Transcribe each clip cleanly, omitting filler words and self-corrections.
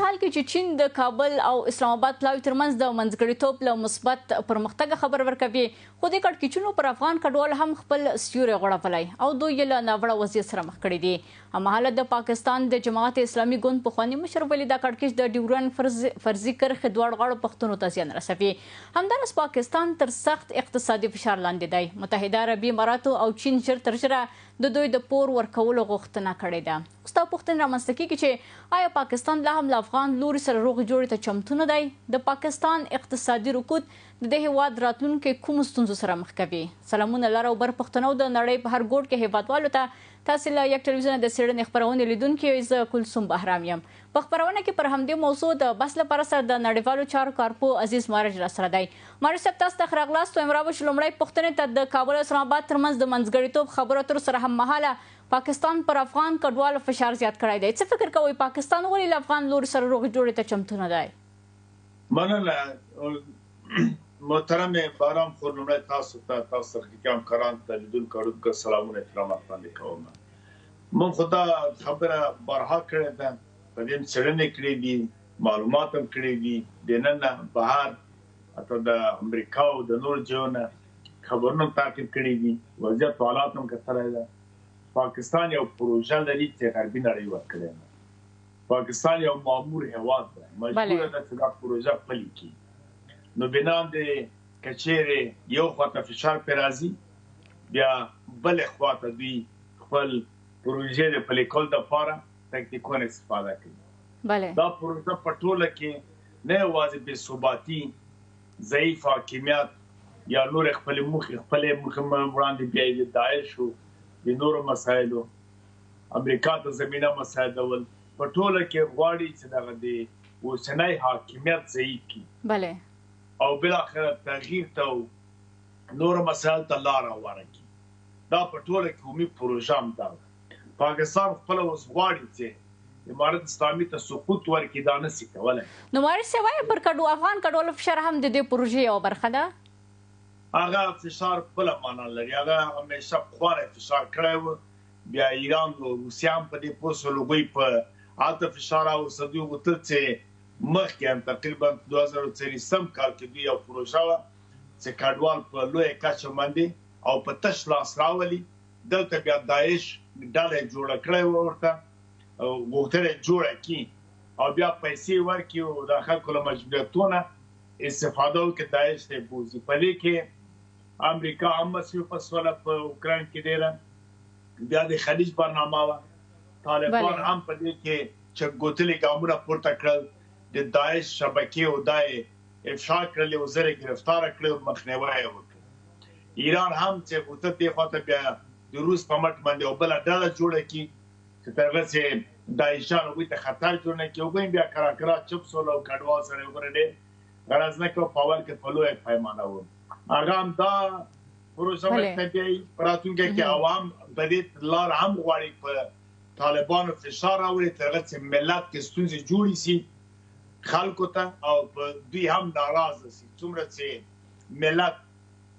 حال کې چې چین د کابل او اسلام آباد پلاوي ترمنځ د منځګړیتوب له مثبت پرمختګ خبر ورکوي، خو د کړکېچونو پر افغان کډوال هم خپل سیوری غوړولی او دوی یې له ناوړه وضعیت سره مخ کړي دي. هممهاله د پاکستان د جماعت اسلامي ګوند پخواني مشر ولي دا کړکېچ د ډیورنډ فرضي کرښې دواړو غاړو پښتنو ته زیان رسوي. همداراز پاکستان تر سخت اقتصادي فشار لاندې دی. متحده عربي اماراتو او چین ژر تر ژره د دوی د پور ورکولو غوښتنه کړې ده. اوس دا پوښتنه رامنځته کېږي چې آیا پاکستان لا هم له افغان لوري سره روغې جوړې ته چمتو نه دی؟ د پاکستان اقتصادي رکود د دې هیواد راتلونکي کومو ستونزو سره مخ کوي؟ سلامونه لارو بر پښتنو د نړۍ په هر ګوټ کې هیوادوالو ته تاسې له یک ټلویزیون د څېړنې خپرونې لیدونکي زه کلثوم بهرام یم. په خپرونه کې پر همدې موضوع د بحث لپاره سره د نړیوالو چارو کارپو عزیز مارج راسره دی. مارج صاحب، تاسو ته ښه راغلاست. امروز لومړۍ پوښتنې ته د کابل او اسلام آباد ترمنځ د منځګړیتوب خبرو اترو سره هممهاله پاکستان پر افغان کډوالو فشار زیات کړی دی. څه فکر کوئ پاکستان ولې له افغان لوري سره روغې جوړې ته چمتو نه دی؟ مننه محترم بهرام خور، لومړی تاسو سره همکارانو ته لیدونکو اورېدونکو سلامونه احترامات وړاندې کوم. موږ خو دا خبره بارها کړې ده، په دې څېړنې کړې دي، معلومات هم کړي دي، دننه بهر حتی د امریکا او د نورو ځایونو نه خبرونه تعقیب کړي دي، وضعیت او حالات هم کتلی ده. پاکستان یو پروژه لري چې غربي نړۍ ورکړې ده. پاکستان یو مامور هیواد ده، مجبوره ده چې دا پروژه پلي کړي. نو بنا د که چیرې یو خواته فشار پرې راځي، بیا بلې خواته دوی خپل پروژې د پلي کولو دپاره تکتیکونه استفاده کوي. دا پروژه په ټوله کې نه یوازې بې ثباتي، ضعیف حاکمیت یا نور خپلې موخې وړاندې بیایي، د داعشو د نورو مسایلو امریکا ته زمینه مساعدول، په ټوله کې غواړي چې دغه د اوسنی حاکمیت ضعیف کړي او بالاخره تغییر ته او نورو مسایلو ته لاره هواره کړي. دا په ټوله کې عمومي پروژه هم ده. پاکستان خپله اوس غواړي چې امارت اسلامي ته سقوط ورکړي، دا نشي کولی. نو مارج صاحب، وایي پر افغان کډوالو فشار هم د دې پروژې یوه برخه ده؟ هغه فشار بله معنا لري. هغه همیشه پخوانی فشار کړی و، بیا ایران او روسیه هم په دې پوه شول، هغوی په هلته فشار راوسته. دوی غوښتل چې مخکې هم تقریبا 2023 کال کې دوی یو پروژه وه چې کډوال په لویه کچه باندې او په تش لاس راولي. دلته بیا داعش ډله یې جوړه کړې وه، ورته غوښتل یې جوړه کړي او بیا پیسې ورکړي او د خلکو له مجبوریتونه استفاده وکړي، داعش ته یې بوځي. په دې کې امریکا هم مصروفه شوله په اوکراین کې ډېره، بیا د خلیج برنامه وه. طالبان هم په دې کې چکګوتلي ګامونه پورته کړل، د داعش شبکې او دا یې افشا کړلې او زر یې ګرفتاره کړل او مخنیوی یې وکړ. ایران هم چې غوښتل دې خواته بیا د روس په مټ باندې یو بله ډله جوړه کړي چې تر هغه چې داعشان هغوی ته خطر جوړ نه کړي. هغوی بیا کرا چپ شول او کډوال سره یې وګوره ډېر غرضناکه او په اول کې په لویه پیمانه و. هغه هم دا پروژه ورته بیایي. په راتلونکي کې عوام په دې لاره هم غواړي په طالبانو فشار راوړي تر هغه چې ملت کې ستونزې جوړې شي خلکو ته او دوی هم ناراضه شي. څومره چې ملت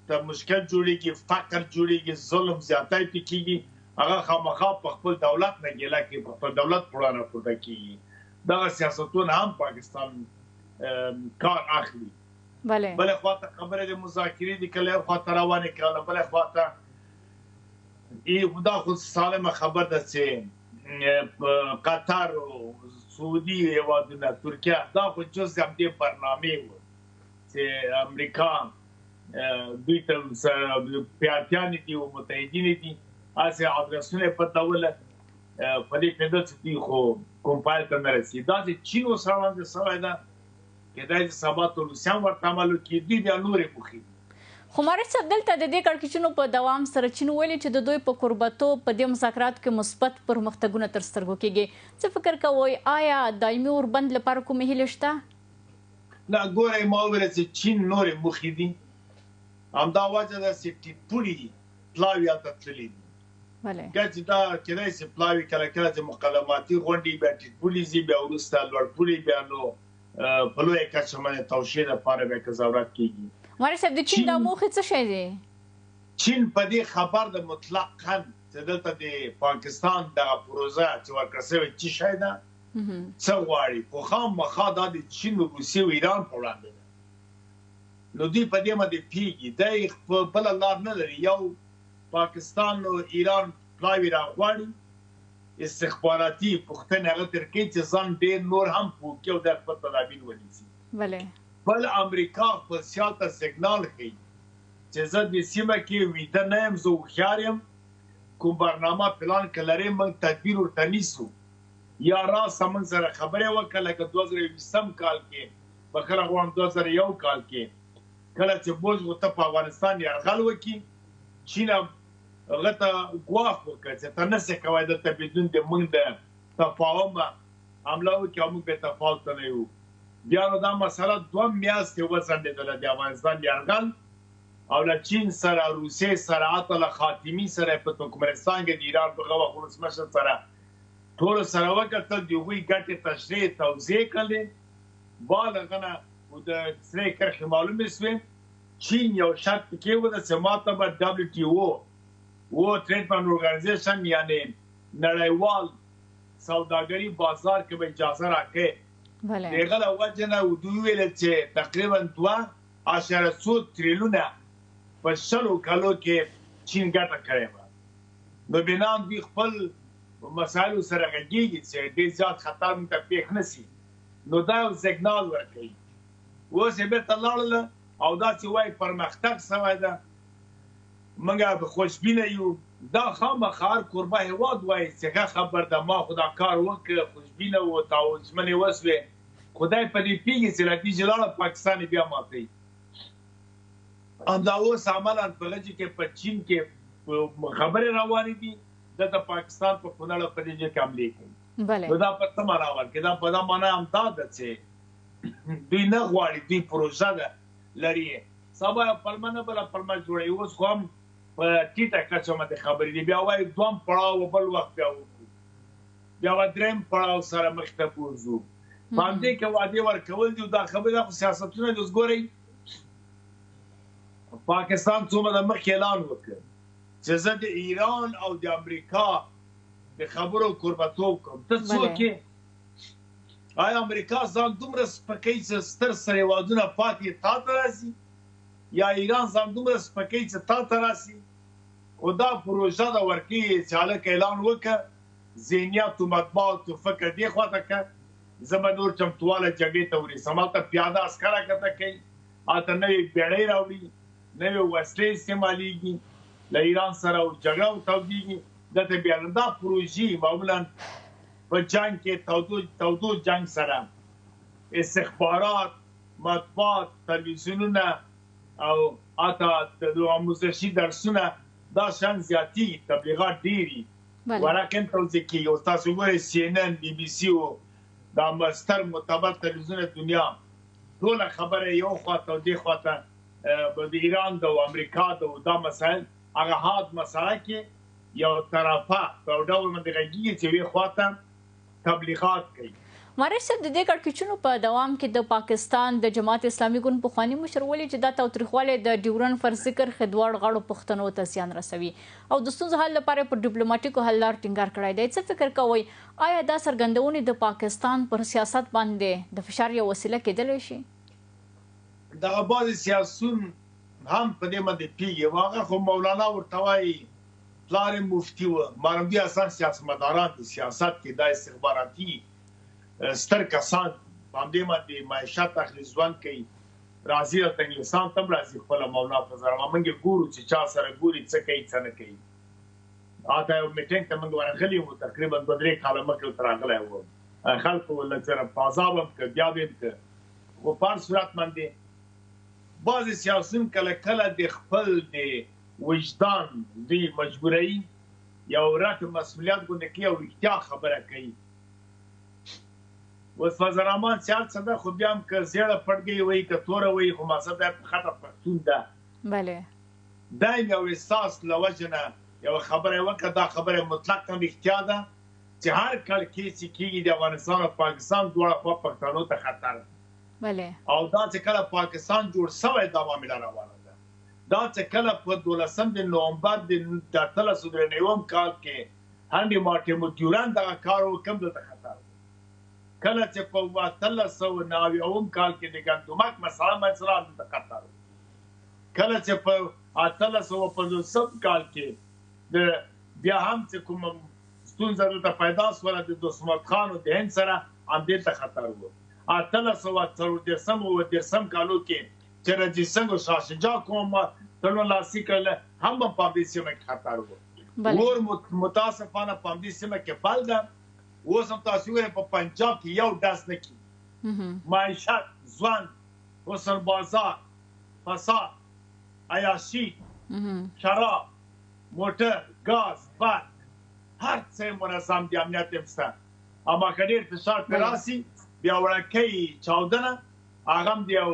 ته مشکل جوړېږي، فقر جوړېږي، ظلم زیاتی پې کېږي، هغه خامخا په خپل دولت نه ګیله کوي، په خپل دولت په وړاندې پورته کېږي. دغه سیاستونه هم پاکستان کار اخلي. بلې خواته خبرې د مذاکرې دي، کله یو خواته روانې کړله، بلې خواته دا خو سالمه خبر ده چې قطر او سعودي هېوادونه، ترکیه، دا خو جز همدې برنامې وه چې امریکا دوی ته پیاتیانې دي او متحدینې دي، هسې ادرسونه یې بدلوله په دې پیدا چې دوی خو کوم پایل ته نه رسي. دا چې چین ورسره وړاندې شوی ده، کېدای چې سبا ته روسیه هم ورته عمل وکړي، دوی بیا نورې موخې دي. خو مارج صاحب، دلته د دې کړکېچونو په دوام سره چین ویلي چې د دوی په کوربتوب په دې مذاکراتو کې مثبت پرمختګونه تر سترګو کېږي. څه فکر کوئ آیا دایمي اوربند لپاره کومې هیلې شته؟ نه، ګورئ، ما وویل چې چین نورې موخې دي. همدا وجه ده چې ټیټپوړي پلاوي هلته تللي دي. که چې دا کېدای شي پلاوي کله کله چې مقدماتي غونډې بیا ټیټپوړي ځي، بیا وروسته لوړپوړي، بیا نو په لویه کچه باندې توشیح لپاره بیا قضاوت کېږي. مارج صاحب، د چین دا موخې څه شی دی؟ چین په دې خبر ده مطلقاً چې دلته د پاکستان دغه پروژه چې ورکړه شوې څه شی ده، څه غواړي خو خامخا دا د چین او روسیې او ایران په وړاندې ده نو دوی په دې باندې پیږي دی په بله لار نه لري یو پاکستان او ایران پلاوي راغواړي استخباراتي پوښتنې هغه تر کې چې ځان ډېر نور هم پوه کړي او د خپل تدابیر ونیسي بل امریکا خپل سیاته سیګنال ښیي چې زه د سیمه کې ویده نه یم زه هوښیار یم کوم برنامه پلان که لرې موږ تدبیر ورته نیسو یا راسه موږ سره خبرې وکړه لکه 2020 کال کې بخښنه غواړم 2001 کال کې کله چې بوج ورته په افغانستان یرغل وکړي چین هغه ته ګواښ وکړ چې ته نسې کولی دلته بدون د موږ د تفاهم حمله وکړي او موږ بې تفاوته نه یو بیا نو دا مسله 2 میاشتې وځنډېدله د افغانستان یرغل او له چین سره روسیې سره حتی له خاتمي سره په ترکمنستان کې د ایران په هغه ولسمشر سره ټولو سره وکتل د هغوی ګټې تشریح توضیح کړلې بعد هغه نه د سرې کرښې معلومې شوې چین یو شرط پکې وده چې ماته به WTO World Trade Organization یعنې نړیوال سوداګري بازار کې به اجازه راکړي د هغه له وجې نه دوی ویل چې تقریبا 2.4 تریلیونه په 100 کالو کې چین ګټه کړې وه نو بنان دوی خپل مسایلو سره غږېږي چې ډېر زیات خطر موږ ته پېښ نه سي نو دا یو سیګنال ورکوي اوس یې بېرته لاړله او دا چې وایي پرمختګ سوی ده موږ به خوشبینه یو دا خامخا هر کوربه هېواد وایي چې ښه خبر ده ما خو دا کار وکړه خوشبینه و ژمنې وسوې خدای په دې پوهېږي چې نتیجه لاړه پاکستان یې بیا ماتوي همدا اوس عملاً په غجې کې په چین کې خبرې روانې دي د پاکستان په کونړ په دې ځای کې حملې کوي نو دا په څه معنا ورکوي دا په دا معنا همدا ده چې دوی نه غواړي دوی پروژه ده لري سبا یو پلمه نه بله پلمه جوړوي اوس خو هم په ټیټه کچه باندې خبرې دي بیا وایي دویم پړاو بل وخت بیا وکړو بیا به درېیم پړاو سره مخې ته بوځو په همدې کې وعدې ورکول دي دا خبرې خو سیاستونه دي اوس ګورئ پاکستان څو مده مخکې اعلان وکړ چې زه د ایران او د امریکا د خبرو کوربتوب کوم ته څوک یې آیا امریکا ځان دومره سپکوي چې ستر ستر هېوادونه پاتې تا ته راسي یا ایران ځان دومره سپکوي چې تا ته راسي خو دا پروژه ده ورکوي چې هلکه اعلان وکړه ذهنیت و مطبوعات و فکر دې خواته کړه زه به نور چمتواله جګړې ته ورسم هلته پیاده عسکر حرکته کوي هلته نوې بیړۍ راوړي نوې وسلې استعمالیږي له ایران سره جګړه تودېږي دلته بیا دا پروژې معمولا په جنګ کې تودو جنګ سره استخبارات مطبوعات تلویزیونونه او حتی د آموزشي درسونه دا شان زیاتي تبلیغات ډېري ولکن توضیح کېږي اوس تاسو ګورئ CNN BBC او دا ستر معتبر تلویزیون دنیا ټوله خبره یو خواته او دې خواته د ایران د امریکا د دا مسایل هغه حاد مسله کې یو طرفه په ډول باندې غږیږي چې وی خواته تبلیغات کوي مارش صاحب د دې کړکېچونو په دوام کې د پاکستان د جماعت اسلامي ګوند پخواني مشر ویلي چې دا تاوتریخوالی د ډیورن پر ذکر دواړو غاړو پښتنو ته زیان رسوي او د ستونزو حل لپاره په ډیپلوماټیکو حل لار ټینګار کړی دی څه فکر کوئ آیا دا څرګندونې د پاکستان پر سیاست باندې د فشار یوه وسیله کېدلی شي دغه بعضې سیاسون هم په دې باندې پوهېږي هغه خو مولانا ورته وایي پلار یې مفتي و مانوي اساس سیاستمداران د سیاست کې دا استخباراتي ستر کسان په همدې باندې معیشت اخلي ژوند کوي راځي دلته انګلستان ته هم راځي خپله مولانا په زړه موږ یې ګورو چې چا سره ګوري څه کوي څه نه کوي هلته یو میټینګ ته موږ ورغلي وو تقریبا 2-3 کاله مخکې ورته راغلی وم خلکو لږ سره په عذاب هم که بیا به هم که خو په هر صورت باندې بعضې سیاسون کله کله د خپل د وجدان دوی مجبوروي یو رټ مسؤلیت ګوندې کوي او رښتیا خبره کوي اوس فضل رحمان سیال څه ده خو بیا هم که زیړه پړګۍ وایي که توره وایي خو مقصد دا خټه پښتون ده دا یو احساس له وجې نه یوه خبره یې وکړه دا خبره مطلقا رښتیا ده چې هر کړکېچ چې کېږي د افغانستان او پاکستان دواړه خوا پښتنو ته خطر او دا چې کله پاکستان جوړ سوی دا معامله روانه ده دا چې کله په 12 نومبر د 1893 کال کې هنري مارټین ډیورن دغه کار وکړ دلته خطر کله چې په 1890 کال کې د ګندمک مسله منځته راغله د قطر، کله چې په 1850 کال کې د بیا هم چې کوم ستونزه دلته پیدا شوله د دوست محمد خان او د هند سره همدې ته خطر و. 1840 کالو کې چې رنجیت سنګ او شاه شجاع کوم تړون لاسلیک کړل هم په دې سیمه کې خطر و. اور متاسفانه په دې سیمه کې بل ده. اوس هم تاسو وګورئ په پنجاب کې یو ډاس نه کی معیشت، ځوان، حسن بازار، فساد، عیاشي، شراب، موټر، ګاز، برق، هر څه منظم دي، امنیت هم شته. اما که ډېر فشار پرې راسي بیا وړوکی چاودنه هغه هم د یو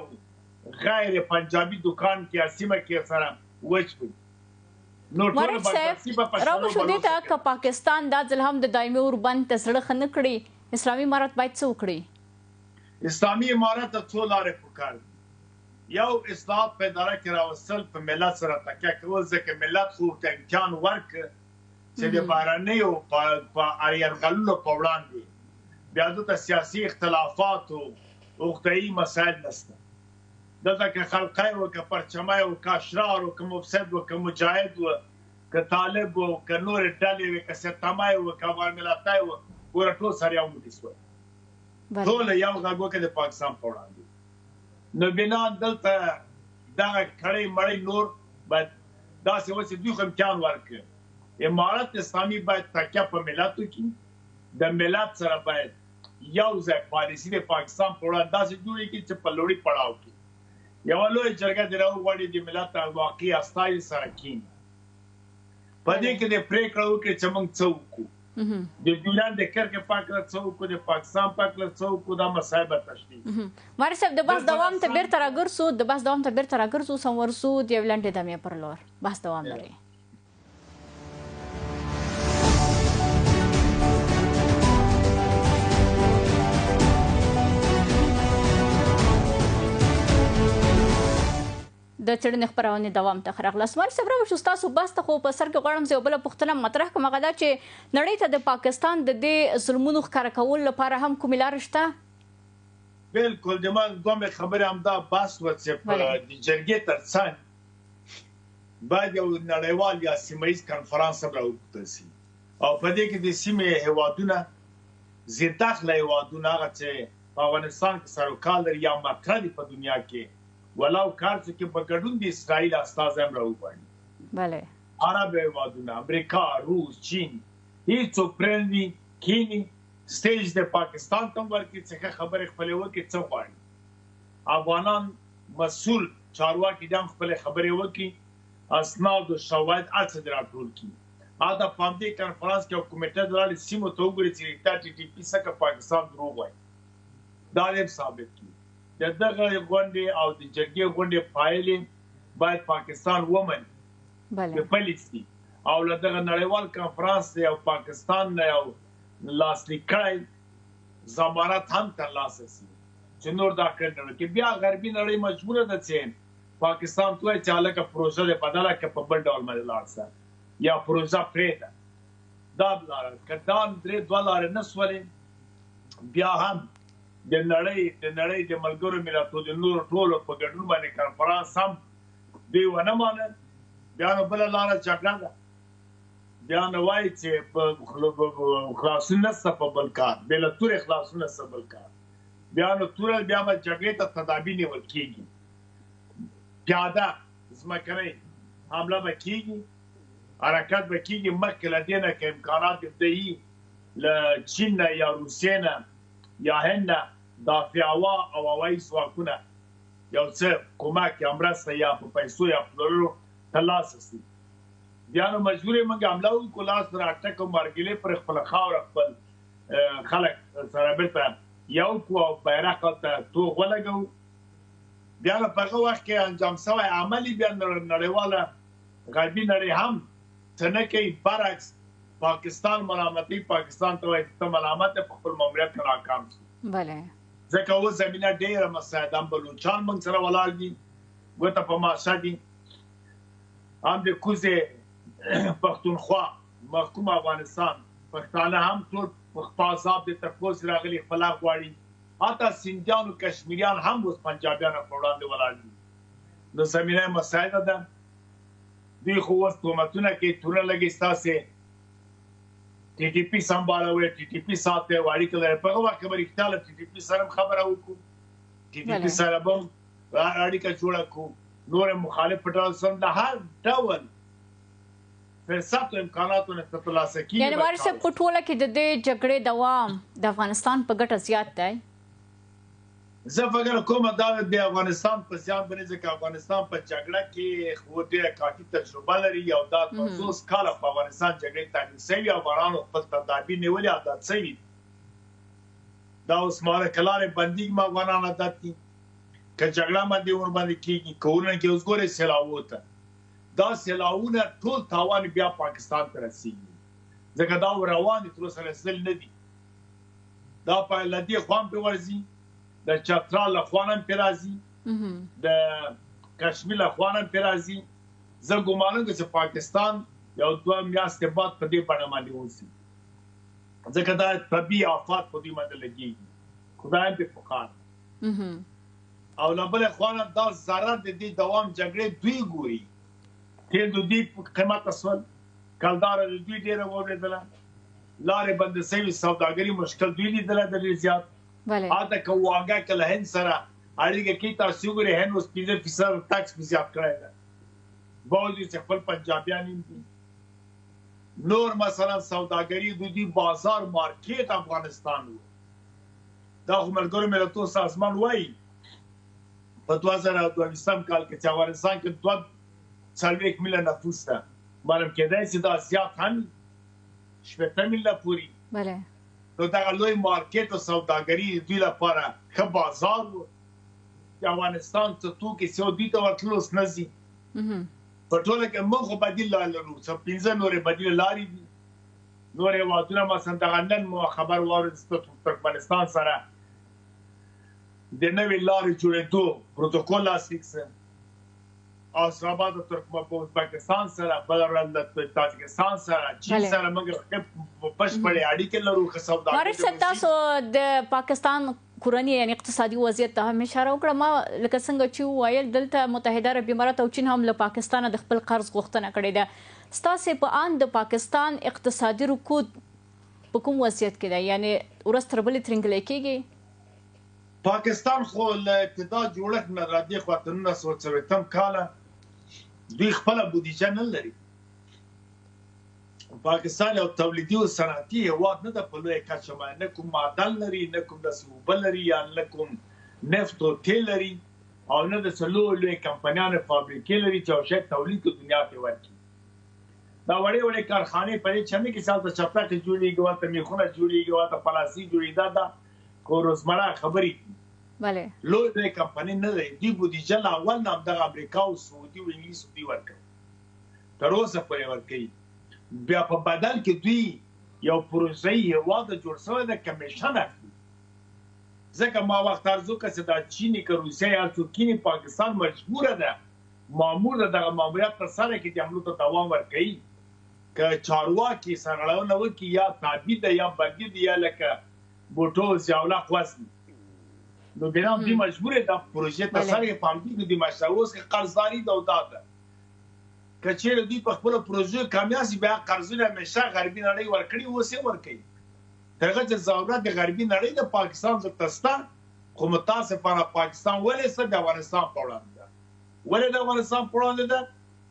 غیر پنجابي دکان کې یا سیمه کې سره وچ وي. مرکه صاحب راو شو دې ته که پاکستان دا ځل هم د دایمي اوربند ته زړه ښه نه کړي، اسلامي امارت باید څه وکړي؟ اسلامي امارت ته څو لارې پکار دي. یو اصلاحات په اداره کې راوستل، په ملت سره تکیه کول، ځکه ملت خو ته امکان ورکړ چې د بهرنیو په یرغلونو په وړاندې بیا دلته سیاسي اختلافات او روغتیایي مسایل نشته. دلته که خلقی و که پرچمی و که اشرار و که مفسد و که مجاهد و که طالب و که نور ډلې و که ستمی و که افغان ملتای و ګوره ټول سره یو موټی شول، ټول یو غږ وکړي د پاکستان په وړاندې. نو بنا دلته دغه کړی مړی نور باید داسې وسې دوی خو امکان ورکړي. امارت اسلامي باید تکیه په ملت وکړي، د ملت سره باید یو ځای پالیسي د پاکستان په وړاندې داسې جوړې کړي چې په لوړي پړاو کې یوه لویه جرګه دې راوغواړي د ملت واقعي استازي سره کښېني، په دې کې دې پرېکړه وکړي چې موږ څه وکړو، د ډیورنډ د کرښې په هکله څه وکړو، د پاکستان په هکله څه وکړو، دا مسایل به تشریح کړي. ماري صاحب د بحث دوام ته بیرته راګرځو سم ورسو د یو لنډې دمې پر لور بحث دوام لري. د څېړنې خپرونې دوام ته ښه راغلاست. ماري صاحب راوشو ستاسو بحث ته خو په سر کې غواړم زه یو بله پوښتنه مطرح کړم، هغه دا چې نړۍ ته د پاکستان د دې ظلمونو ښکاره کولو لپاره هم کومې لارې شته؟ بالکل د ما دومره خبرې همدا بحث و چې په د جرګې تر څنګ باید یو نړیوال یا سیمه ییز کنفرانس هم راوغوښتل شي او په دې کې د سیمې هېوادونه زیاتاخله هېوادونه هغه چې په افغانستان کې سروکار لري یا مطرح دي په دنیا کې ولو کار چې په ګډون د اسرائیل استازي هم راوغواړي، بله عرب هېوادونه، امریکا، روس، چین، هېڅوک پرېږدي کښېني سټیج د پاکستان ته ورکړي چې ښه خبرې خپلې وکړي څه غواړي. افغانان مسؤل چارواکي دې هم خپلې خبرې وکړي، اسناد او شواهد هر څه دې راټول کړي. دا په همدې کنفرانس کې یو کمیټه دې راغلې سیمو ته وګوري چې دا TTP څخه پاکستان دروغ وایي، دا دې ثابت کړي. د دغه غونډې او د جرګې غونډې پایلې باید پاکستان ومني د پالیسي او له دغه نړیوال کنفرانس او پاکستان نه یو لاسلیک کړی ضمانت هم ترلاسه شي چې نور دا کړنه وکړي. بیا غربي نړۍ مجبوره ده چې پاکستان ته وایي چې هلکه پروژه دې بدله کړه په بل ډول باندې لاړ شه یا پروژه پرېږده. دا لاره که دا دوه لارې نه شولې بیا هم د نړۍ د ملګرو ملتونو د نورو ټولو په ګډون باندې کنفرانس هم دوی ونه مانه، بیا نو بله لاره جګړه ده، بیا نو وایي چې خلاصون نشته په بل کار، بې له تورې خلاصون نشته بل کار، بیا نو توره بیا به جګړې ته تدابیر نیول کېږي، پیاده ځمکنۍ حمله به کېږي، حرکت به کېږي. مخکې له دې نه که امکانات ابتدایي له چین نه یا روسیې نه یا هند نه دافعه او هوایي ځواکونه یو څه کومک یا مرسته یا په پیسو یا په ډالرو ترلاسه شي، بیا نو مجبور یې موږ حمله وکړو، لاس پر اټک او مارګلې پر خپله خاوره خپل خلک سره بېرته یو کړو او بیرغ ته توغ ولګوو. بیا نو په هغه وخت کې انجام شوی عمل بیا نړیواله غربي نړۍ هم څه نه کوي، برعکس پاکستان ملامتي، پاکستان ته وایي ته ملامت په خپل ماموریت کې ناکام شو. بله ځکه اوس زمینه ډېره مساعده هم بلوچان موږ سره ولاړ دي، ګوته په ماشه دي، هم د کوزې پښتونخوا محکوم افغانستان پښتانه هم ټول عذاب دې تر پوس راغلي خپل حق غواړي حتی سندیان او کشمیریان هم اوس پنجابیانو په وړاندې ولاړ دي نو زمینه مساعده ده دوی خو اوس تهمتونه کوي تورونه لګي ستاسې ټي ټي پي سمبالوي ټي ټي پي ساتي او اړیکه لري په هغه وخت کې به رښتیا له ټي ټي پي سره خبره وکړو ټي ټي پي سره به اړیکه جوړه کړو نور مخالف پټال سم د هر ډول فرصت او امکاناتو نه ترلاسه کیږي یعنی وارث صاحب په ټوله کې د دې جګړې دوام د افغانستان په ګټه زیات دی زه فکر کوم دا د افغانستان په زیان باندې ځکه افغانستان په جګړه کې خو ډېره کافي تجربه لري او دا 50 کال په افغانستان جګړې تاریخ سوي افغانانو خپل تدابیر نیولې عادت سوي دا اوس ماره کلاره بندي ما افغانان عادت دي که جګړه باندې ور باندې کیږي کورونه کې اوس ګوره سیلاو ته دا سیلاونه ټول تاوان بیا پاکستان ته رسیږي ځکه دا روان دي تر سره سل نه دي دا په لدی خوان په ورزي د چترال خوانم پیرازي د کشمیر خوانم پیرازي زه ګومان کوم چې پاکستان یو دوه میاشتې بعد په دې باندې باندې وسی ځکه دا طبيعي آفات په دې باندې لګي خدای په فقار او لبل خوانم دا zarar د دې دوام جګړې دوی ګوري تل د دې قیمت اسول کلدار د دوی ډیره وریدله لارې بند سوي سوداګري مشکل دوی لیدله د زیات اته کوواګه کله هند سره اړیکه کې تاسو ګورئ هند اوس 5% ټاکس په زیات کړی دی باوجود چې خپل پنجابیان دي نور مثلا سوداګري د دې بازار مارکیټ افغانستان دا ملګرو ملتونو سازمان وایي په 2022 کال کې چې افغانستان کې 2.4 میلیون نفوس ده معلوم کېدای چې دا زیات هم 8 میلیونه پوری بله نو دا لوی مارکیټ او سوداګري دوی لپاره ښه بازار و چې افغانستان ته توکي سعودي ته ورتلوس نزي په ټوله کې موږ خو بدیل لرو چې 15 نورې بدیل لاري دي نورې وادونه مثلا د غندن مو خبر وارد ترکمنستان سره د نوې لارې جوړېدو پروتوکول لاسلیک سره اسراباد پاکستان سره بلرند تاجکستان سره چین سره موږ پښپړې اړیکې لرو خو سوداګري وارث تاسو د پاکستان کورنی یعنی اقتصادي وضعیت ته هم اشاره وکړه ما لکه څنګه چې وایل دلته متحده عرب امارات او چین هم له پاکستان د خپل قرض غوښتنه کړې ده ستاسو په ان د پاکستان اقتصادي رکود په کوم وضعیت کې ده یعنی ورستر بل ترنګل کېږي پاکستان خو له ابتدا جوړښت نه راځي خو 1940 کال دوی خپل بودیجه نه لري پاکستان یو تولیدي او صنعتي هیواد نه د په لوی کچه باندې نه کوم معدن لري نه کوم د سوبل لري یا نه کوم نفت او تیل لري او نه د سلو لوی کمپنیانو فابریکې لري چې او شی تولید په دنیا کې ورکړي دا وړې کارخانه په چمه کې سال ته چپټه کې جوړیږي او ته میخونه جوړیږي او ته پلاستیک جوړیږي دا کو روزمره خبري بله لوی کمپنی نه لري دی بودیجه لا اول نام د امریکا او سعودي او انګلیس دی ورکړي تر اوسه پورې ورکړي بیا په بدل کې دوی یو پروژه یې واده جوړ شوی د کمیشن اخلي ځکه ما وخت ارزو کړ چې د چینی که روسیه یا ترکیه پاکستان مجبور ده مامور دغه ماموریت تر سره کې د عملو ته دوام ورکړي که چارواکي سرغړونه وکړي یا تابع ده یا بدیل یا لکه بوټو زیاوله خواسي نو بنام دی مجبور ده پروژه ته سره پامدي د مشروعس کې قرضداري دولت ده کچېر دی په خپل پروژه کامیابی بیا قرضونه همیشه غربي نړۍ ورکړي وسه ورکړي ترغه چې ضرورت د غربي نړۍ د پاکستان ز تستا خو متاسفانه پاکستان ولې سره د افغانستان په وړاندې ده ولې د افغانستان په وړاندې ده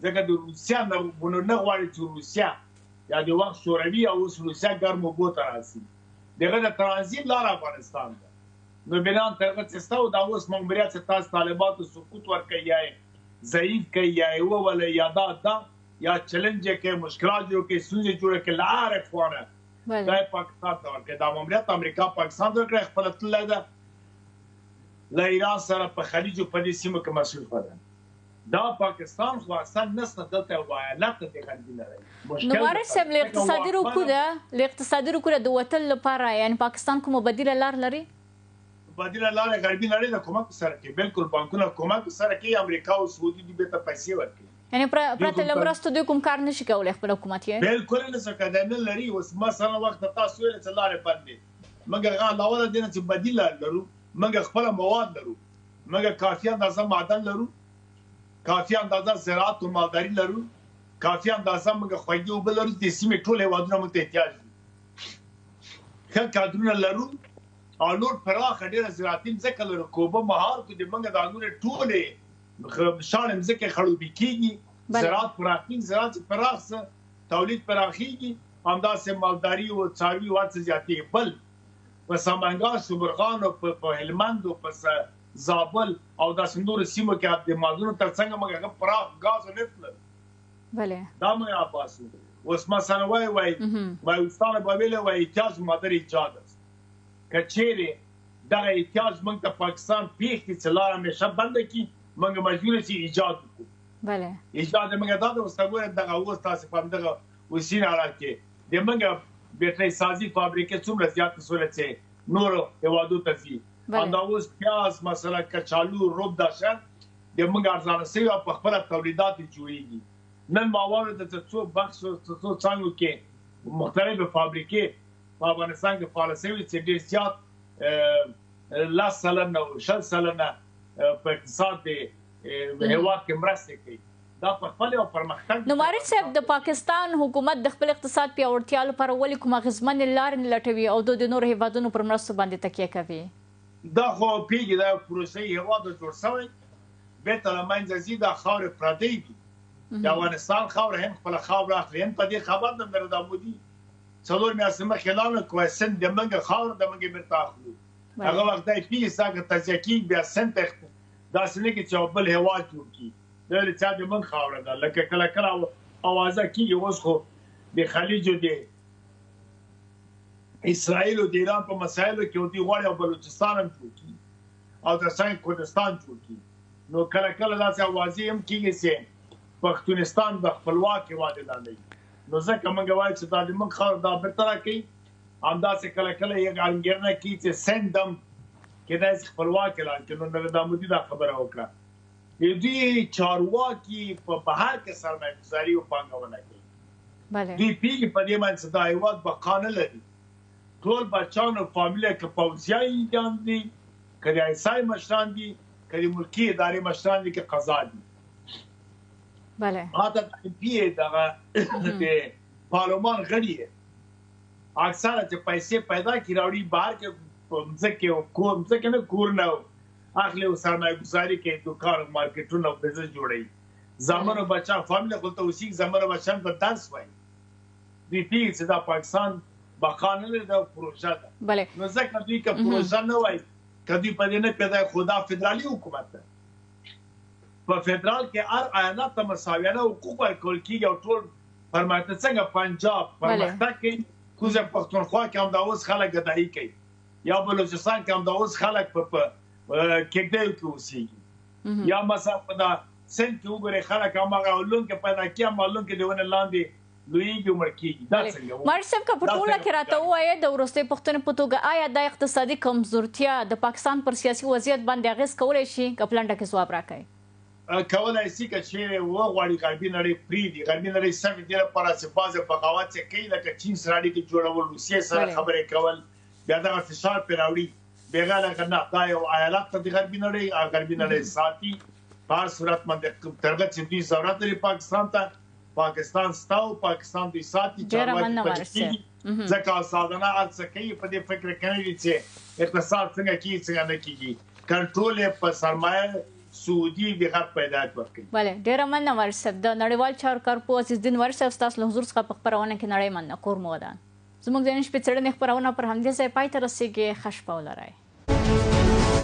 ځکه د روسیا نه غواړي چې روسیا یا د وخت شوروي او روسیا ګرمو بوته راسي دغه د ترانزیت لار افغانستان ده نو بنان ترغه چې ستاسو د اوس ماموریت چې تاسو طالبانو سقوط ورکړي یا ضعیف کوي یا یو ولا یادا دا یا چیلنج کې مشکلات جوړ کې سوزي جوړ کې لار افغانه دا پاکستان ته ورکړي دا ماموریت امریکا پاکستان ته ورکړي خپل تل ده لا ایران سره په خلیج په دې سیمه کې مسؤل ده دا پاکستان خو اصلا نسته دلته وایلات د غربي نړۍ نو وارث صاحب له اقتصادي رکود د وتل لپاره یعنی پاکستان کوم بدیل لار لري بدیل لار غربي نړۍ د کومک سره کې بالکل بانکونه کومک سره کې امریکا او سعودي د ته پیسې ورکړي یعنی پرته له مرستو دوی کوم کار نشي کولی خپل حکومت یې بالکل نه څه کوي نه لري. اوس مثلا وخت تاسو ویل چې لارې بندې موږ علاوه د دې چې بدیل لرو، موږ خپل مواد لرو، موږ کافي اندازه معدن لرو، کافي اندازه زراعت او مالداري لرو، کافي اندازه موږ خوږې اوبه لرو. د سیمې ټول هېوادونه موږ ته احتیاج دي. ښه کادرونه لرو او نور پراخه ډېره زراعتي مځکه لرو. که اوبه مهار کړو د موږ د هغوی ټولې شاړې مځکې خړوبې کېږي، زراعت پراخېږي، زراعت چې پراخ څه تولید پراخېږي، همداسې مالداري او څاروي هر څه زیاتېږي. بل په سمنګان، شبرغان او په هلمند او په زابل او داسې نورو سیمو کې د مازونو تر څنګ موږ هغه پراخ ګاز او نفت لرو. دا موږ آباسو. اوس مثلا وایي استاد به ویلی وایي احتیاج مادر ایجاد است. که چیرې دغه احتیاج موږ ته پاکستان پېښ کړي چې لار همیشه بنده کړي، موږ مجبور یو چې ایجاد وکړو. ایجاد موږ دا ده. اوس ته ګوره دغه اوس تاسې په همدغه اوسین حالت کې د موږ بیټرۍ سازي فابریکې څومره زیاتې شولې چې نورو هېوادو ته ځي. همدا اوس پیاز مثلا کچالو، روب دا شیان د موږ ارزانه شوي او په خپله تولیدات یې جوړېږي. نن ما واورېده چې څو بخش څو څانګو کې مختلفې فابریکې په افغانستان کې فعاله شوي چې ډېر زیات 10 سلنه او 20 سلنه په اقتصاد د هېواد کې مرستې کوي. دا په خپل یو پرمختګ. نو مارج صاحب د پاکستان حکومت د خپل اقتصاد پیاوړتیا لپاره ولې کومه اغېزمنې لارې نه لټوي او د نورو هېوادونو پر مرستو باندې تکیه کوي؟ دا خو پیږي دا پروسې هېواد جوړ شوی بېرته له منځه ځي. دا خاورې پردۍ دي. د افغانستان خاوره هم خپله خاوره اخلي. هم په دې خبر ده مې دا مودي 4 میاشتې مخکې اعلان وکړ سند د موږ خاوره د موږ بېرته اخلو. هغه وخت دا پیږي چې تجزیه کېږي بیا سند ته داسې نه کړي چې بل هېواد جوړ کړي. دا د چا د موږ خاوره ده. لکه کله کله اوازه کېږي اوس خو د خلیجو د اسرائیل او د ایران په مسایلو کې دوی غواړي او بلوچستان هم جوړ کړي او ترڅنګ کردستان جوړ کړي. نو کله کله داسې اوازې هم کېږي چې پښتونستان د خپلواک هېواد اعلان کوي. نو ځکه موږ وایو چې دا د موږ خاوره دا بېرته راکوي. همداسې کله کله یې انګېرنه کوي چې سند هم کېدای شي خپلواک اعلان کړي. نو نریندرا مودي دا خبره وکړه. دوی چارواکي په بهر کې سرمایه‌ګذاري او پانګونه کوي. دوی پیږي په دې باندې چې دا هېواد بقا نه لري. ټول بچیان او فامیله که پوځیان دي، که د ایسای مشران دي، که د ملکي ادارې مشران دي، که قضا دي. حتی د پی دغه د پارلمان غړي اکثره چې پیسې پیدا کړي راوړي بهر کې په مځکې او کور مځکې نه کورونه اخلي او سرمایه‌ګذاري کوي، دوکان او مارکیټونه او بزنس جوړوي. زامن او بچیان فامیله دلته اوسېږي، زامن او بچیان ته درس وایي. دوی پوهېږي چې دا پاکستان بقا نه لري، دا پروژه ده. نو ځکه دوی که پروژه نه وایي، که دوی په دې نه پوهېدای خو دا فدرالي حکومت ده. په فدرال کې هر ایالت ته مساویانه حقوق ورکول کېږي او ټول پرمختګ څنګه پنجاب پرمختګ کوي، کوزه پښتونخوا کې همدا اوس خلک ګدایي کوي، یا بلوچستان کې همدا اوس خلک په کېږدیو کې اوسېږي، یا مثلا په دا سند کې وګورئ خلک هماغه لون کې پیدا کېږي، هماغه لون کې د ونې لاندې لویږي مړ کېږي. دا څنګه مارج صاحب که په ټوله کې راته ووایې د وروستۍ پوښتنې په توګه آیا دا اقتصادي کمزورتیا د پاکستان پر سیاسي وضعیت باندې اغېز کولی شي؟ که په لنډه کې ځواب راکړئ. کولای شي که چیرې وغواړي غربي نړۍ پرېږدي، غربي نړۍ سمې دې لپاره چې بعضې بغاوت یې کوي، لکه چین سره اړیکې جوړول، روسیې سره خبرې کول، بیا دغه فشار پرې راوړي. بېغه لکه نه، دا یو ایالت ته د غربي نړۍ، غربي نړۍ ساتي په هر صورت باندې تر هغه چې دوی ضرورت لري پاکستان ته، پاکستان ستا او پاکستان دوی ساتي. ځکه استادانه هر څه کوي، په دې فکر کوي چې اقتصاد څنګه کېږي څنګه نه کېږي، کنټرول یې په سرمایه سعودي د غټ پیدایت ورکوي. بله، ډېره مننه وارث صاحب. د نړیوال چارو کارپوه عزیزالدین وارث صاحب، ستاسو له حضور څخه په خپرونه کې نړۍ مننه. کور مو ودان. زموږ د نن شپې څېړنې خپرونه پر همدې ځای پای ته رسېږي. ښه شپه ولرئ.